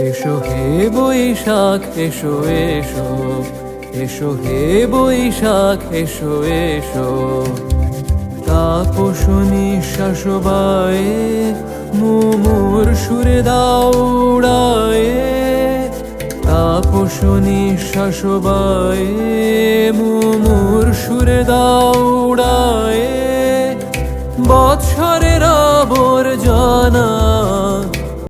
এসো হে বৈশাখ এসো এসো, এসো হে বৈশাখ এসো এসো। তাপস নিঃশ্বাস বায়ে মুমুর সুরে দাও উড়ায়ে, তাপস নিঃশ্বাস বায়ে মুমুর সুরে দাও উড়ায়ে।